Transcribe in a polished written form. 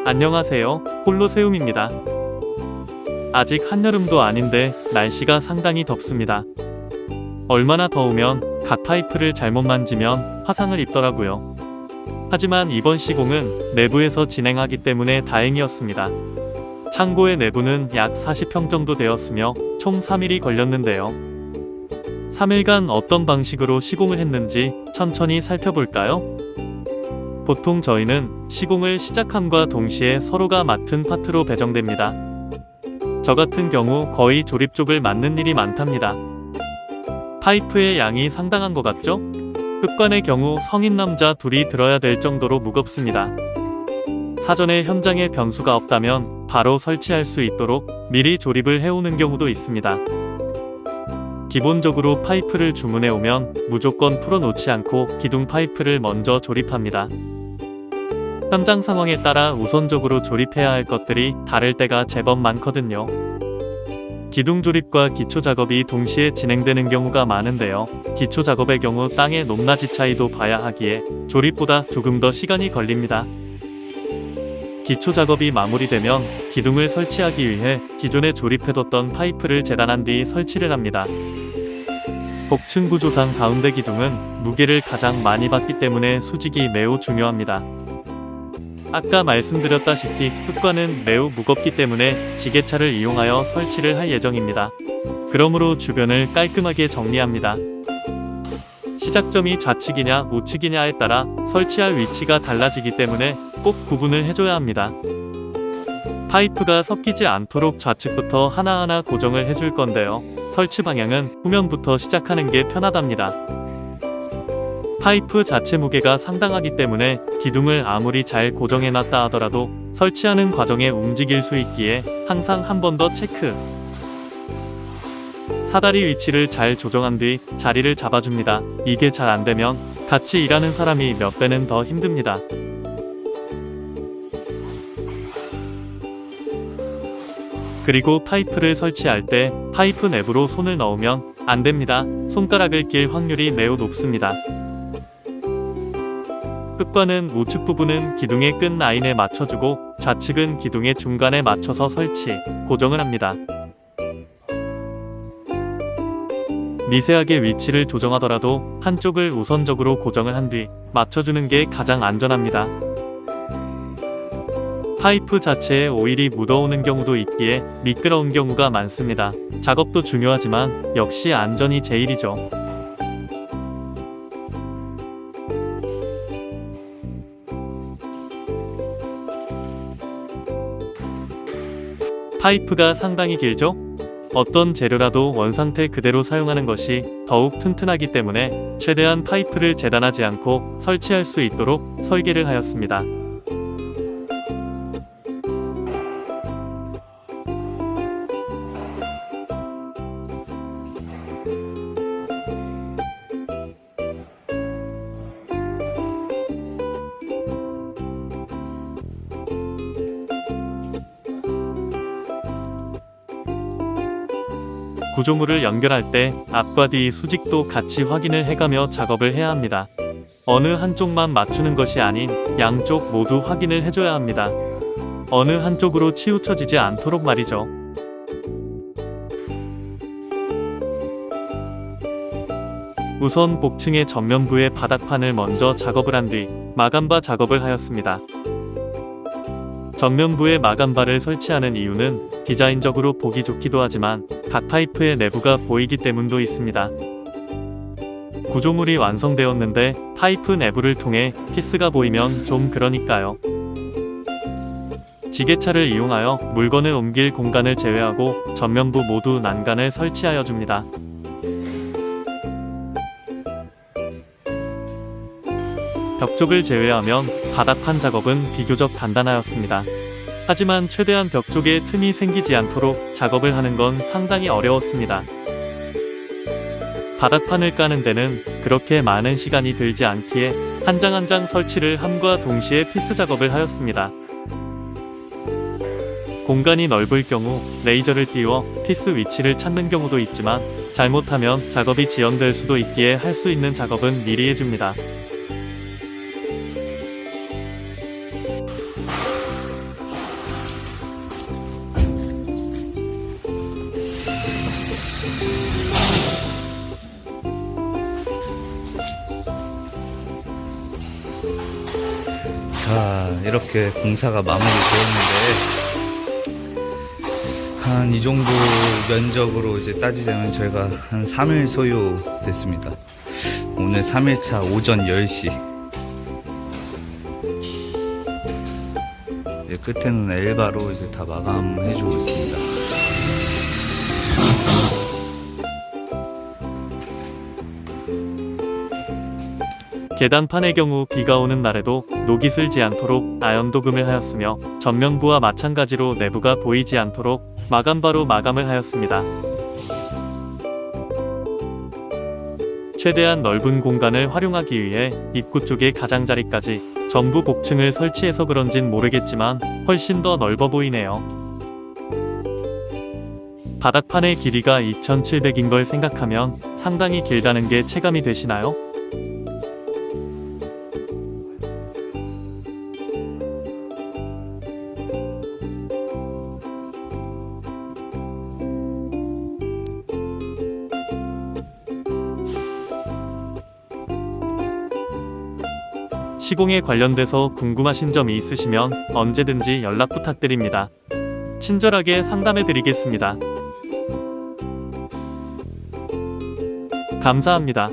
안녕하세요, 홀로세움입니다. 아직 한여름도 아닌데 날씨가 상당히 덥습니다. 얼마나 더우면 각 파이프를 잘못 만지면 화상을 입더라고요. 하지만 이번 시공은 내부에서 진행하기 때문에 다행이었습니다. 창고의 내부는 약 40평 정도 되었으며 총 3일이 걸렸는데요. 3일간 어떤 방식으로 시공을 했는지 천천히 살펴볼까요? 보통 저희는 시공을 시작함과 동시에 서로가 맡은 파트로 배정됩니다. 저 같은 경우 거의 조립 쪽을 맡는 일이 많답니다. 파이프의 양이 상당한 것 같죠? 흑관의 경우 성인 남자 둘이 들어야 될 정도로 무겁습니다. 사전에 현장에 변수가 없다면 바로 설치할 수 있도록 미리 조립을 해오는 경우도 있습니다. 기본적으로 파이프를 주문해 오면 무조건 풀어놓지 않고 기둥 파이프를 먼저 조립합니다. 현장 상황에 따라 우선적으로 조립해야 할 것들이 다를 때가 제법 많거든요. 기둥 조립과 기초 작업이 동시에 진행되는 경우가 많은데요. 기초 작업의 경우 땅의 높낮이 차이도 봐야 하기에 조립보다 조금 더 시간이 걸립니다. 기초 작업이 마무리되면 기둥을 설치하기 위해 기존에 조립해뒀던 파이프를 재단한 뒤 설치를 합니다. 복층 구조상 가운데 기둥은 무게를 가장 많이 받기 때문에 수직이 매우 중요합니다. 아까 말씀드렸다시피 흑관은 매우 무겁기 때문에 지게차를 이용하여 설치를 할 예정입니다. 그러므로 주변을 깔끔하게 정리합니다. 시작점이 좌측이냐 우측이냐에 따라 설치할 위치가 달라지기 때문에 꼭 구분을 해줘야 합니다. 파이프가 섞이지 않도록 좌측부터 하나하나 고정을 해줄 건데요. 설치 방향은 후면부터 시작하는 게 편하답니다. 파이프 자체 무게가 상당하기 때문에 기둥을 아무리 잘 고정해놨다 하더라도 설치하는 과정에 움직일 수 있기에 항상 한 번 더 체크. 사다리 위치를 잘 조정한 뒤 자리를 잡아줍니다. 이게 잘 안되면 같이 일하는 사람이 몇 배는 더 힘듭니다. 그리고 파이프를 설치할 때 파이프 내부로 손을 넣으면 안됩니다. 손가락을 낄 확률이 매우 높습니다. 흑관은 우측 부분은 기둥의 끝 라인에 맞춰주고 좌측은 기둥의 중간에 맞춰서 설치, 고정을 합니다. 미세하게 위치를 조정하더라도 한쪽을 우선적으로 고정을 한 뒤 맞춰주는 게 가장 안전합니다. 파이프 자체에 오일이 묻어오는 경우도 있기에 미끄러운 경우가 많습니다. 작업도 중요하지만 역시 안전이 제일이죠. 파이프가 상당히 길죠? 어떤 재료라도 원상태 그대로 사용하는 것이 더욱 튼튼하기 때문에 최대한 파이프를 재단하지 않고 설치할 수 있도록 설계를 하였습니다. 구조물을 연결할 때 앞과 뒤 수직도 같이 확인을 해가며 작업을 해야 합니다. 어느 한쪽만 맞추는 것이 아닌 양쪽 모두 확인을 해줘야 합니다. 어느 한쪽으로 치우쳐지지 않도록 말이죠. 우선 복층의 전면부의 바닥판을 먼저 작업을 한 뒤 마감바 작업을 하였습니다. 전면부에 마감바를 설치하는 이유는 디자인적으로 보기 좋기도 하지만 각 파이프의 내부가 보이기 때문도 있습니다. 구조물이 완성되었는데 파이프 내부를 통해 피스가 보이면 좀 그러니까요. 지게차를 이용하여 물건을 옮길 공간을 제외하고 전면부 모두 난간을 설치하여 줍니다. 벽 쪽을 제외하면 바닥판 작업은 비교적 간단하였습니다. 하지만 최대한 벽 쪽에 틈이 생기지 않도록 작업을 하는 건 상당히 어려웠습니다. 바닥판을 까는 데는 그렇게 많은 시간이 들지 않기에 한 장 한 장 설치를 함과 동시에 피스 작업을 하였습니다. 공간이 넓을 경우 레이저를 띄워 피스 위치를 찾는 경우도 있지만 잘못하면 작업이 지연될 수도 있기에 할 수 있는 작업은 미리 해줍니다. 자, 이렇게 공사가 마무리 되었는데, 한 이 정도 면적으로 이제 따지자면 저희가 한 3일 소요됐습니다. 오늘 3일차 오전 10시. 끝에는 엘바로 이제 다 마감해주고 있습니다. 계단판의 경우 비가 오는 날에도 녹이 슬지 않도록 아연 도금을 하였으며 전면부와 마찬가지로 내부가 보이지 않도록 마감바로 마감을 하였습니다. 최대한 넓은 공간을 활용하기 위해 입구 쪽에 가장자리까지 전부 복층을 설치해서 그런진 모르겠지만 훨씬 더 넓어 보이네요. 바닥판의 길이가 2700인 걸 생각하면 상당히 길다는 게 체감이 되시나요? 시공에 관련돼서 궁금하신 점이 있으시면 언제든지 연락 부탁드립니다. 친절하게 상담해 드리겠습니다. 감사합니다.